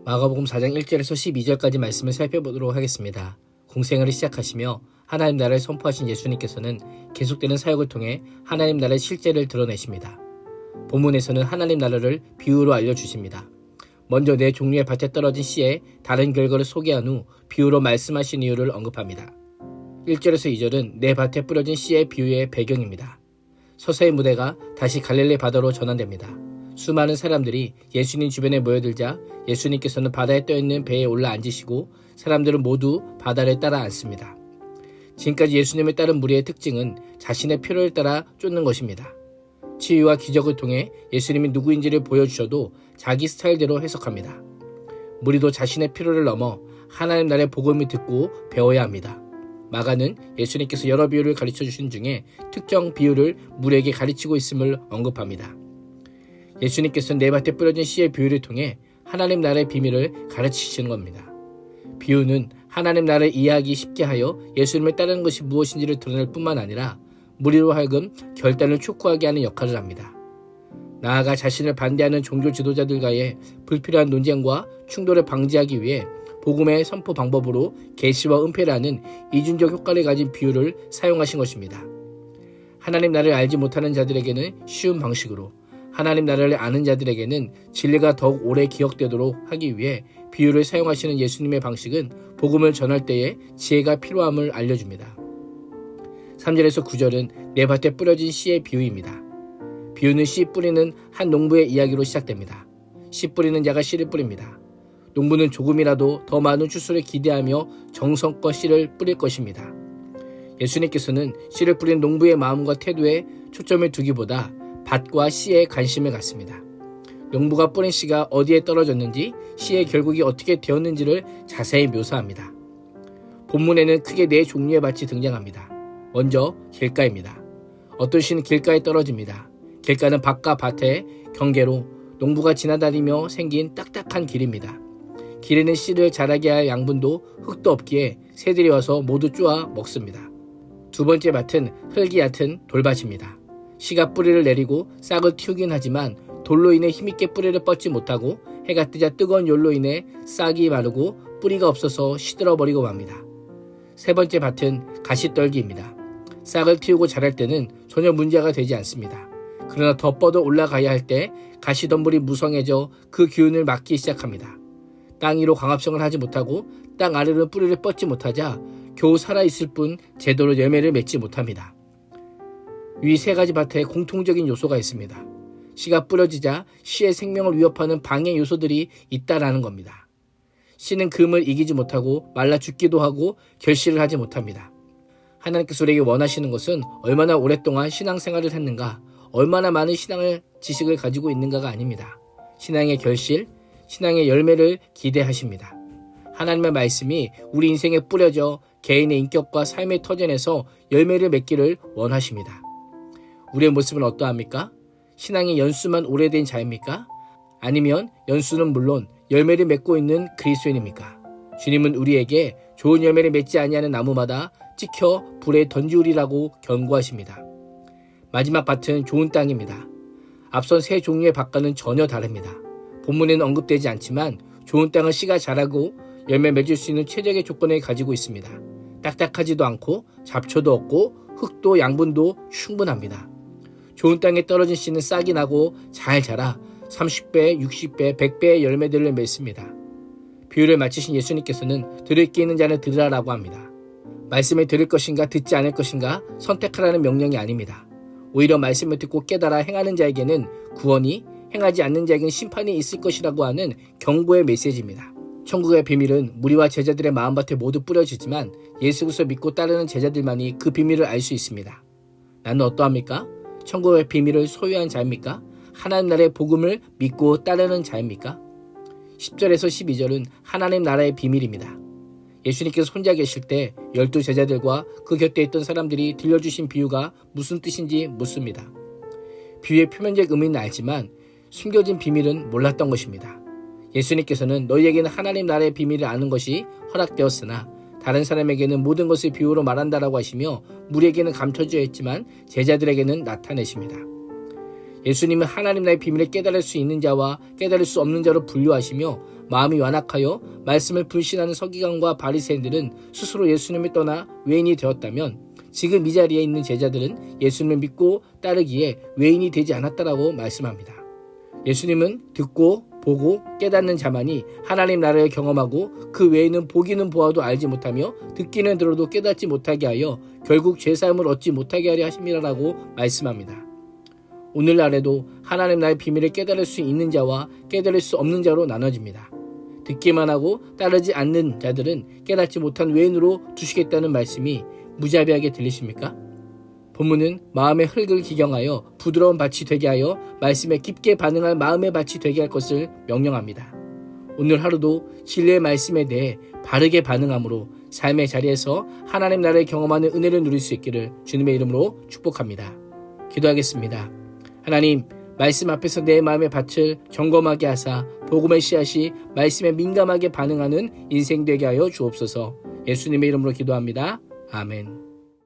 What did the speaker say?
마가복음 4장 1절에서 12절까지 말씀을 살펴보도록 하겠습니다. 공생애를 시작하시며 하나님 나라를 선포하신 예수님께서는 계속되는 사역을 통해 하나님 나라의 실제를 드러내십니다. 본문에서는 하나님 나라를 비유로 알려주십니다. 먼저 네 종류의 밭에 떨어진 씨의 다른 결과를 소개한 후 비유로 말씀하신 이유를 언급합니다. 1절에서 2절은 네 밭에 뿌려진 씨의 비유의 배경입니다. 서서히 무대가 다시 갈릴리 바다로 전환됩니다. 수많은 사람들이 예수님 주변에 모여들자 예수님께서는 바다에 떠있는 배에 올라 앉으시고 사람들은 모두 바다를 따라 앉습니다. 지금까지 예수님을 따른 무리의 특징은 자신의 필요를 따라 쫓는 것입니다. 치유와 기적을 통해 예수님이 누구인지를 보여주셔도 자기 스타일대로 해석합니다. 무리도 자신의 필요를 넘어 하나님 나라의 복음을 듣고 배워야 합니다. 마가는 예수님께서 여러 비유를 가르쳐 주신 중에 특정 비유를 무리에게 가르치고 있음을 언급합니다. 예수님께서는 네 밭에 뿌려진 씨의 비유를 통해 하나님 나라의 비밀을 가르치시는 겁니다. 비유는 하나님 나라를 이해하기 쉽게 하여 예수님을 따르는 것이 무엇인지를 드러낼 뿐만 아니라 무리로 하여금 결단을 촉구하게 하는 역할을 합니다. 나아가 자신을 반대하는 종교 지도자들과의 불필요한 논쟁과 충돌을 방지하기 위해 복음의 선포 방법으로 계시와 은폐를 하는 이중적 효과를 가진 비유를 사용하신 것입니다. 하나님 나라를 알지 못하는 자들에게는 쉬운 방식으로, 하나님 나라를 아는 자들에게는 진리가 더욱 오래 기억되도록 하기 위해 비유를 사용하시는 예수님의 방식은 복음을 전할 때에 지혜가 필요함을 알려줍니다. 3절에서 9절은 네 밭에 뿌려진 씨의 비유입니다. 비유는 씨 뿌리는 한 농부의 이야기로 시작됩니다. 씨 뿌리는 자가 씨를 뿌립니다. 농부는 조금이라도 더 많은 추수를 기대하며 정성껏 씨를 뿌릴 것입니다. 예수님께서는 씨를 뿌린 농부의 마음과 태도에 초점을 두기보다 밭과 씨에 관심을 갖습니다. 농부가 뿌린 씨가 어디에 떨어졌는지, 씨의 결국이 어떻게 되었는지를 자세히 묘사합니다. 본문에는 크게 네 종류의 밭이 등장합니다. 먼저 길가입니다. 어떤 씨는 길가에 떨어집니다. 길가는 밭과 밭의 경계로 농부가 지나다니며 생긴 딱딱한 길입니다. 길에는 씨를 자라게 할 양분도 흙도 없기에 새들이 와서 모두 쪼아 먹습니다. 두 번째 밭은 흙이 얕은 돌밭입니다. 씨가 뿌리를 내리고 싹을 틔우긴 하지만 돌로 인해 힘있게 뿌리를 뻗지 못하고 해가 뜨자 뜨거운 열로 인해 싹이 마르고 뿌리가 없어서 시들어버리고 맙니다. 세 번째 밭은 가시떨기입니다. 싹을 틔우고 자랄 때는 전혀 문제가 되지 않습니다. 그러나 더 뻗어 올라가야 할 때 가시덤불이 무성해져 그 기운을 막기 시작합니다. 땅 위로 광합성을 하지 못하고 땅 아래로 뿌리를 뻗지 못하자 겨우 살아있을 뿐 제대로 열매를 맺지 못합니다. 위 세 가지 밭에 공통적인 요소가 있습니다. 씨가 뿌려지자 씨의 생명을 위협하는 방해 요소들이 있다라는 겁니다. 씨는 금을 이기지 못하고 말라 죽기도 하고 결실을 하지 못합니다. 하나님께서 우리에게 원하시는 것은 얼마나 오랫동안 신앙생활을 했는가, 얼마나 많은 신앙의 지식을 가지고 있는가가 아닙니다. 신앙의 결실, 신앙의 열매를 기대하십니다. 하나님의 말씀이 우리 인생에 뿌려져 개인의 인격과 삶의 터전에서 열매를 맺기를 원하십니다. 우리의 모습은 어떠합니까? 신앙의 연수만 오래된 자입니까? 아니면 연수는 물론 열매를 맺고 있는 그리스도인입니까? 주님은 우리에게 좋은 열매를 맺지 아니하는 나무마다 찍혀 불에 던지우리라고 경고하십니다. 마지막 밭은 좋은 땅입니다. 앞선 세 종류의 밭과는 전혀 다릅니다. 본문에는 언급되지 않지만 좋은 땅은 씨가 자라고 열매 맺을 수 있는 최적의 조건을 가지고 있습니다. 딱딱하지도 않고 잡초도 없고 흙도 양분도 충분합니다. 좋은 땅에 떨어진 씨는 싹이 나고 잘 자라 30배, 60배, 100배의 열매들을 맺습니다. 비유를 마치신 예수님께서는 들을 귀 있는 자는 들으라라고 합니다. 말씀을 들을 것인가 듣지 않을 것인가 선택하라는 명령이 아닙니다. 오히려 말씀을 듣고 깨달아 행하는 자에게는 구원이, 행하지 않는 자에게는 심판이 있을 것이라고 하는 경고의 메시지입니다. 천국의 비밀은 무리와 제자들의 마음밭에 모두 뿌려지지만 예수 그리스도를 믿고 따르는 제자들만이 그 비밀을 알 수 있습니다. 나는 어떠합니까? 천국의 비밀을 소유한 자입니까? 하나님 나라의 복음을 믿고 따르는 자입니까? 10절에서 12절은 하나님 나라의 비밀입니다. 예수님께서 혼자 계실 때 12 제자들과 그 곁에 있던 사람들이 들려주신 비유가 무슨 뜻인지 묻습니다. 비유의 표면적 의미는 알지만 숨겨진 비밀은 몰랐던 것입니다. 예수님께서는 너희에게는 하나님 나라의 비밀을 아는 것이 허락되었으나 다른 사람에게는 모든 것을 비유로 말한다라고 하시며 무리에게는 감춰져 있지만 제자들에게는 나타내십니다. 예수님은 하나님 나라의 비밀을 깨달을 수 있는 자와 깨달을 수 없는 자로 분류하시며 마음이 완악하여 말씀을 불신하는 서기관과 바리새인들은 스스로 예수님을 떠나 외인이 되었다면 지금 이 자리에 있는 제자들은 예수님을 믿고 따르기에 외인이 되지 않았다라고 말씀합니다. 예수님은 듣고 보고 깨닫는 자만이 하나님 나라를 경험하고 그 외에는 보기는 보아도 알지 못하며 듣기는 들어도 깨닫지 못하게 하여 결국 죄사함을 얻지 못하게 하려 하심이라고 말씀합니다. 오늘날에도 하나님 나라의 비밀을 깨달을 수 있는 자와 깨달을 수 없는 자로 나눠집니다. 듣기만 하고 따르지 않는 자들은 깨닫지 못한 외인으로 두시겠다는 말씀이 무자비하게 들리십니까? 본문은 마음의 흙을 기경하여 부드러운 밭이 되게 하여 말씀에 깊게 반응할 마음의 밭이 되게 할 것을 명령합니다. 오늘 하루도 진리의 말씀에 대해 바르게 반응함으로 삶의 자리에서 하나님 나라를 경험하는 은혜를 누릴 수 있기를 주님의 이름으로 축복합니다. 기도하겠습니다. 하나님, 말씀 앞에서 내 마음의 밭을 점검하게 하사 복음의 씨앗이 말씀에 민감하게 반응하는 인생 되게 하여 주옵소서. 예수님의 이름으로 기도합니다. 아멘.